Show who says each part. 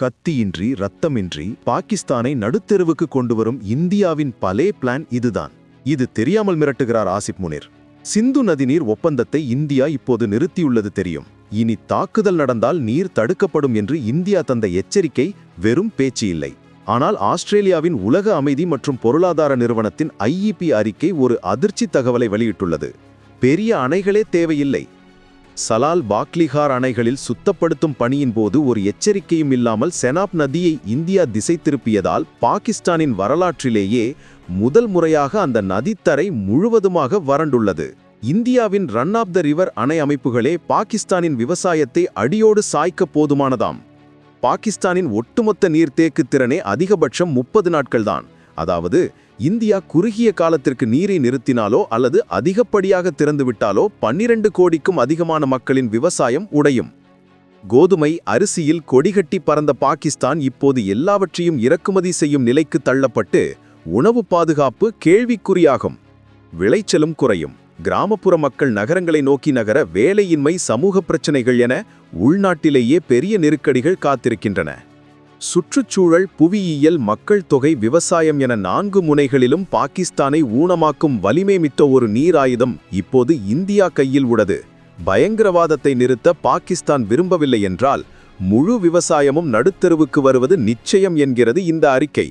Speaker 1: கத்தியின்றி ரத்தமின்றி பாகிஸ்தானை நடுத்தெருவுக்கு கொண்டுவரும் இந்தியாவின் பலே பிளான் இதுதான். இது தெரியாமல் மிரட்டுகிறார் ஆசிப் முனிர். சிந்து நதிநீர் ஒப்பந்தத்தை இந்தியா இப்போது நிறுத்தியுள்ளது தெரியும். இனி தாக்குதல் நடந்தால் நீர் தடுக்கப்படும் என்று இந்தியா தந்த எச்சரிக்கை வெறும் பேச்சு இல்லை. ஆனால் ஆஸ்திரேலியாவின் உலக அமைதி மற்றும் பொருளாதார நிறுவனத்தின் IEP அறிக்கை ஒரு அதிர்ச்சி தகவலை வெளியிட்டுள்ளது. பெரிய அணைகளே தேவையில்லை. சலால் பாக்லிஹார் அணைகளில் சுத்தப்படுத்தும் பணியின் போது ஒரு எச்சரிக்கையும் இல்லாமல் செனாப் நதியை இந்தியா திசை திருப்பியதால் பாகிஸ்தானின் வரலாற்றிலேயே முதல் முறையாக அந்த நதித்தரை முழுவதுமாக வறண்டுள்ளது. இந்தியாவின் ரன் ஆப் த ரிவர் அணை அமைப்புகளே பாகிஸ்தானின் விவசாயத்தை அடியோடு சாய்க்க போதுமானதாம். பாகிஸ்தானின் ஒட்டுமொத்த நீர்த்தேக்கு திறனே அதிகபட்சம் 30 நாட்கள்தான். அதாவது இந்தியா குறுகிய காலத்திற்கு நீரை நிறுத்தினாலோ அல்லது அதிகப்படியாக திறந்துவிட்டாலோ 12 கோடிக்கும் அதிகமான மக்களின் விவசாயம் உடையும். கோதுமை அரிசியில் கொடிகட்டி பறந்த பாகிஸ்தான் இப்போது எல்லாவற்றையும் இறக்குமதி செய்யும் நிலைக்கு தள்ளப்பட்டு உணவு பாதுகாப்பு கேள்விக்குறியாகும். விளைச்சலும் குறையும். கிராமப்புற மக்கள் நகரங்களை நோக்கி நகர வேலையின்மை, சமூக பிரச்சினைகள் என உள்நாட்டிலேயே பெரிய நெருக்கடிகள் காத்திருக்கின்றன. சுற்றுச்சூழல், புவியியல், மக்கள் தொகை, விவசாயம் என 4 முனைகளிலும் பாகிஸ்தானை ஊனமாக்கும் வலிமை மிக்க ஒரு நீராயுதம் இப்போது இந்தியா கையில் உள்ளது. பயங்கரவாதத்தை நிறுத்த பாகிஸ்தான் விரும்பவில்லை என்றால் முழு விவசாயமும் நடுத்தெருவுக்கு வருவது நிச்சயம் என்கிறது இந்த அறிக்கை.